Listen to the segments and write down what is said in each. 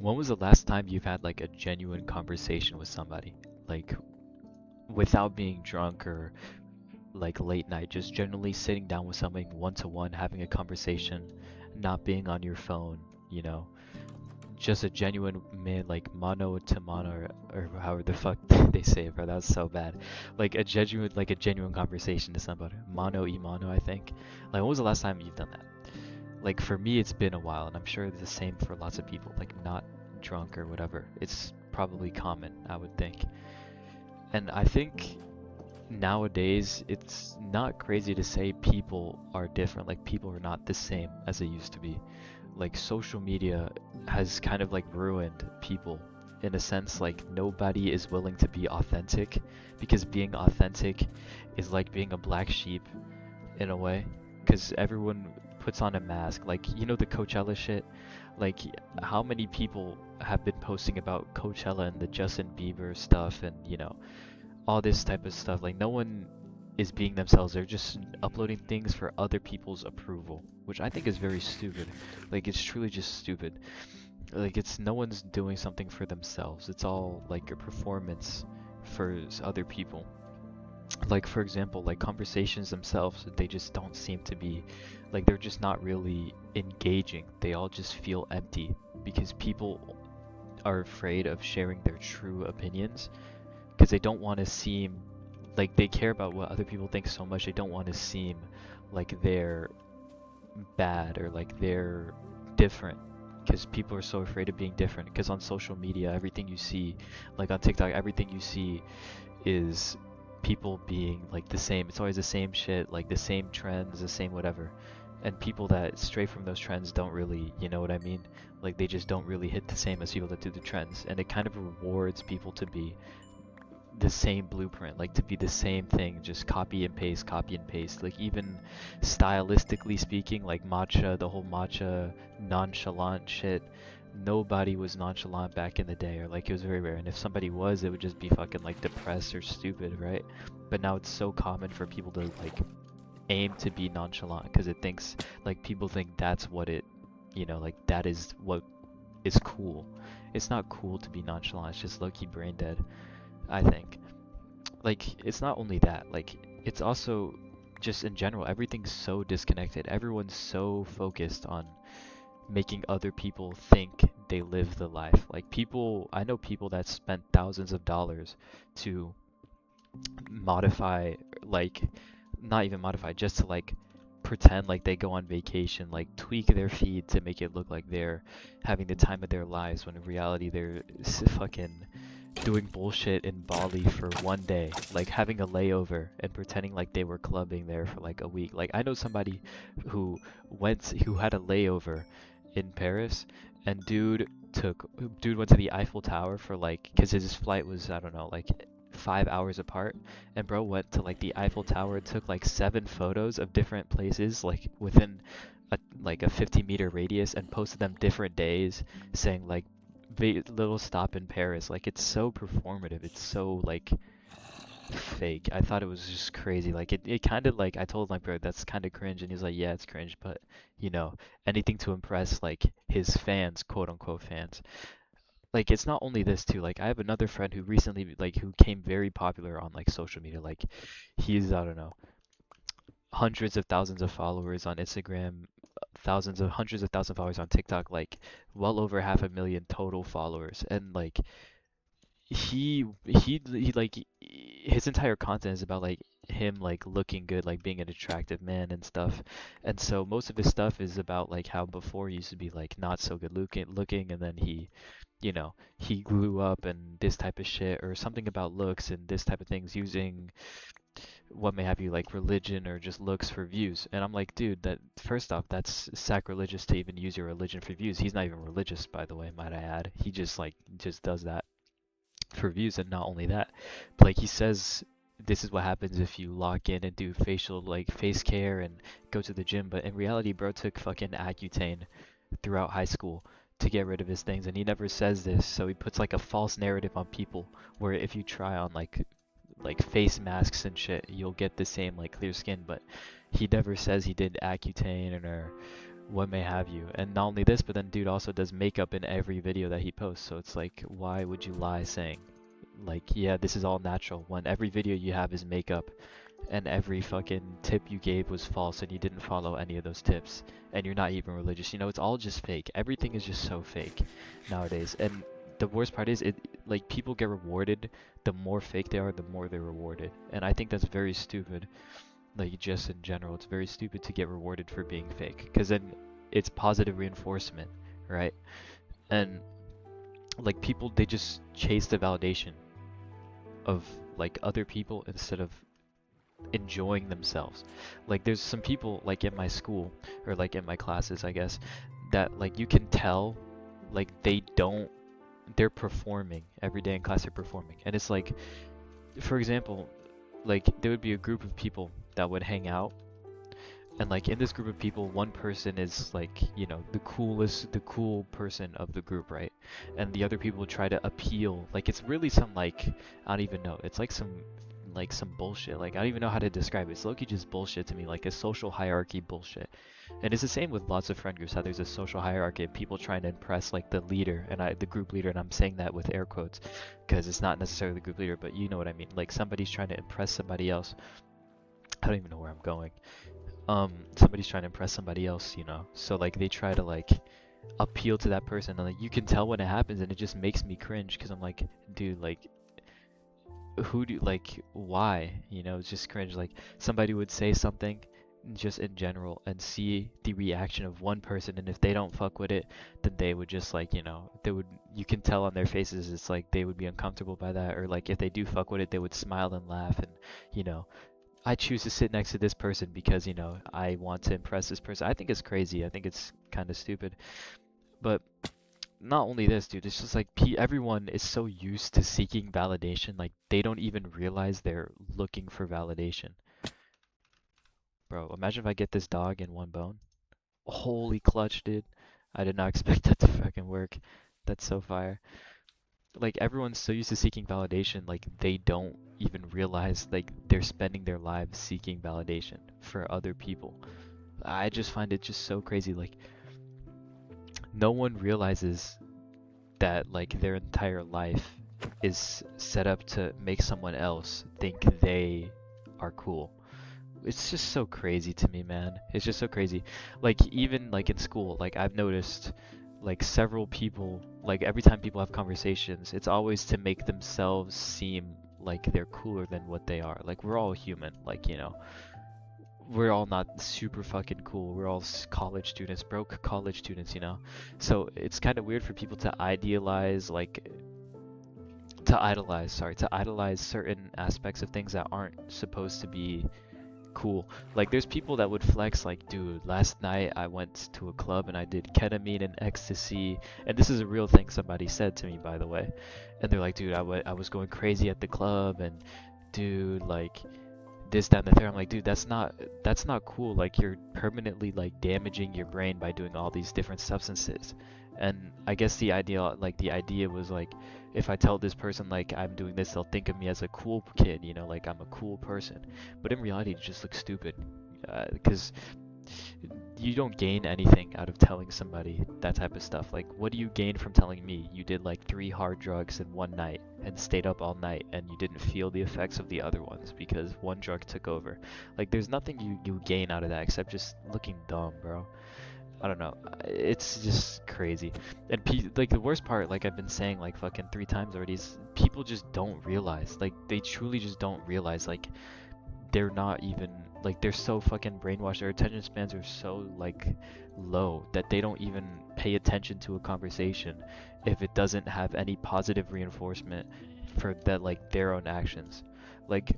When was the last time you've had like a genuine conversation with somebody? Like without being drunk or like late night, just generally sitting down with somebody one to one, having a conversation, not being on your phone, you know, just a genuine man, like mano to mano, or however the fuck they say it, bro. That was so bad. Like a genuine conversation to somebody, mano y mano, I think. Like, when was the last time you've done that? Like for me, it's been a while, and I'm sure it's the same for lots of people. Like not drunk or whatever. It's probably common, I would think. And I think nowadays it's not crazy to say people are different. Like people are not the same as they used to be. Like social media has kind of like ruined people in a sense. Like nobody is willing to be authentic because being authentic is like being a black sheep in a way, because everyone puts on a mask. Like, you know, the Coachella shit. Like, how many people have been posting about Coachella and the Justin Bieber stuff and, you know, all this type of stuff. Like, no one is being themselves. They're just uploading things for other people's approval, which I think is very stupid. Like, it's truly just stupid. Like, it's no one's doing something for themselves. It's all like a performance for other people. Like, for example, like conversations themselves, they just don't seem to be, like, they're just not really engaging. They all just feel empty because people are afraid of sharing their true opinions because they don't want to seem like they care about what other people think so much. They don't want to seem like they're bad or like they're different, because people are so afraid of being different. Because on social media, everything you see, like on TikTok, everything you see is people being like the same. It's always the same shit, like the same trends, the same whatever. And people that stray from those trends don't really, you know what I mean? Like they just don't really hit the same as people that do the trends. And it kind of rewards people to be the same blueprint, like to be the same thing, just copy and paste, copy and paste. Like even stylistically speaking, like matcha, the whole matcha nonchalant shit, nobody was nonchalant back in the day, or like it was very rare. And if somebody was, it would just be fucking like depressed or stupid, right? But now it's so common for people to like aim to be nonchalant because it thinks, like, people think that's what it, you know, like that is what is cool. It's not cool to be nonchalant. It's just low-key brain dead, I think. Like, it's not only that, like, it's also just in general, everything's so disconnected. Everyone's so focused on making other people think they live the life. Like, people, I know people that spent thousands of dollars to modify, like, not even modify, just to like pretend like they go on vacation, like tweak their feed to make it look like they're having the time of their lives, when in reality they're fucking doing bullshit in Bali for one day, like having a layover and pretending like they were clubbing there for like a week. Like I know somebody who who had a layover in Paris, and dude went to the Eiffel Tower for like, cause his flight was, I don't know, like 5 hours apart, and bro went to like the Eiffel Tower and took like 7 photos of different places like within a 50-meter radius, and posted them different days, saying like little stop in Paris. Like it's so performative. It's so like fake. I thought it was just crazy. Like it kind of, like, I told my bro that's kind of cringe, and he was like, yeah, it's cringe, but you know, anything to impress like his fans, quote unquote fans. Like it's not only this too. Like I have another friend who recently, like, who came very popular on like social media. Like he's, I don't know, hundreds of thousands of followers on Instagram, thousands of hundreds of thousands of followers on TikTok, like well over 500,000 total followers. And like he like his entire content is about like him like looking good, like being an attractive man and stuff. And so most of his stuff is about like how before he used to be like not so good looking, and then he, you know, he grew up and this type of shit, or something about looks and this type of things, using what may have you, like religion or just looks for views. And I'm like, dude, that first off, that's sacrilegious to even use your religion for views. He's not even religious, by the way, might I add. He just like just does that for views. And not only that, but like he says this is what happens if you lock in and do facial, like face care, and go to the gym. But in reality, bro took fucking Accutane throughout high school to get rid of his things, and he never says this, so he puts like a false narrative on people, where if you try on like face masks and shit, you'll get the same like clear skin. But he never says he did Accutane or what may have you. And not only this, but then dude also does makeup in every video that he posts. So it's like, why would you lie saying, like, yeah, this is all natural when every video you have is makeup and every fucking tip you gave was false and you didn't follow any of those tips and you're not even religious. You know, it's all just fake. Everything is just so fake nowadays. And the worst part is, it like, people get rewarded. The more fake they are, the more they're rewarded. And I think that's very stupid. Like, just in general, it's very stupid to get rewarded for being fake, because then it's positive reinforcement, right? And like, people, they just chase the validation of like other people instead of enjoying themselves. Like, there's some people like in my school, or like in my classes, I guess, that like you can tell like they're performing every day in class. They're performing, and it's like, for example, like there would be a group of people that would hang out, and like in this group of people, one person is like, you know, the cool person of the group, right? And the other people would try to appeal, like, it's really some, like, I don't even know, it's like some bullshit. Like, I don't even know how to describe it. It's low-key just bullshit to me, like a social hierarchy bullshit. And it's the same with lots of friend groups, how there's a social hierarchy of people trying to impress like the leader, and the group leader, and I'm saying that with air quotes because it's not necessarily the group leader, but you know what I mean. Like, somebody's trying to impress somebody else. I don't even know where I'm going. Somebody's trying to impress somebody else, you know. So like they try to like appeal to that person, and like you can tell when it happens, and it just makes me cringe because I'm like, dude, like, why? You know, it's just cringe. Like, somebody would say something just in general and see the reaction of one person, and if they don't fuck with it, then they would just, like, you know, you can tell on their faces, it's like they would be uncomfortable by that, or like if they do fuck with it, they would smile and laugh, and, you know, I choose to sit next to this person because, you know, I want to impress this person. I think it's crazy. I think it's kind of stupid. But not only this, dude, it's just like everyone is so used to seeking validation, like they don't even realize they're looking for validation. Bro, imagine if I get this dog in one bone. Holy clutch, dude. I did not expect that to fucking work. That's so fire. Like, everyone's so used to seeking validation, like they don't even realize like they're spending their lives seeking validation for other people. I just find it just so crazy. Like, no one realizes that like their entire life is set up to make someone else think they are cool. It's just so crazy to me, man. It's just so crazy. Like, even like in school, like I've noticed like several people, like every time people have conversations, it's always to make themselves seem like they're cooler than what they are. Like, we're all human, like, you know, we're all not super fucking cool. We're all college students, broke college students, you know. So it's kind of weird for people to idolize certain aspects of things that aren't supposed to be cool. Like, there's people that would flex like, dude, last night I went to a club and I did ketamine and ecstasy, and this is a real thing somebody said to me, by the way. And they're like, dude, I was going crazy at the club, and dude, like, this, that, and the third. I'm like, dude, that's not cool. Like, you're permanently like damaging your brain by doing all these different substances. And I guess the idea was like, if I tell this person like I'm doing this, they'll think of me as a cool kid, you know, like I'm a cool person. But in reality, it just looks stupid, because you don't gain anything out of telling somebody that type of stuff. Like, what do you gain from telling me you did like 3 hard drugs in one night and stayed up all night and you didn't feel the effects of the other ones because one drug took over? Like, there's nothing you gain out of that except just looking dumb, bro. I don't know. It's just crazy. And like, the worst part, like I've been saying like fucking 3 times already, is people just don't realize. Like, they truly just don't realize. Like, they're not even, like, they're so fucking brainwashed. Their attention spans are so like low that they don't even pay attention to a conversation if it doesn't have any positive reinforcement for that, like, their own actions. Like,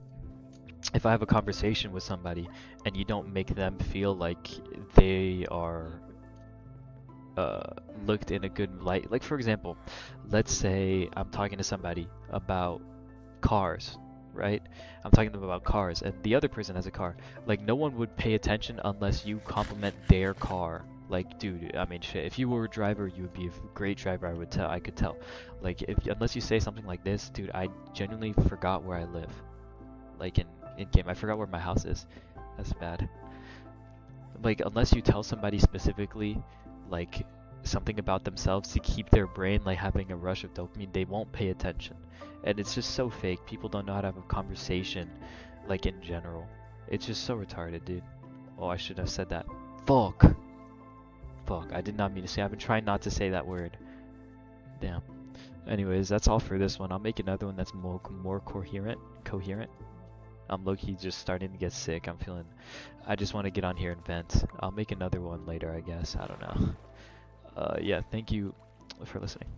if I have a conversation with somebody and you don't make them feel like they are looked in a good light. Like, for example, let's say I'm talking to somebody about cars, right? I'm talking to them about cars, and the other person has a car. Like, no one would pay attention unless you compliment their car. Like, dude, I mean, shit, if you were a driver, you would be a great driver, I could tell. Like, unless you say something like this, dude, I genuinely forgot where I live. Like, in game, I forgot where my house is. That's bad. like unless you tell somebody specifically like something about themselves to keep their brain like having a rush of dopamine, they won't pay attention. And it's just so fake. People don't know how to have a conversation like in general. It's just so retarded, dude. Oh, I should have said that. Fuck. Fuck, I did not mean to say. I've been trying not to say that word. Damn. Anyways, that's all for this one. I'll make another one that's more coherent. I'm low-key just starting to get sick. I just want to get on here and vent. I'll make another one later, I guess. I don't know. Yeah, thank you for listening.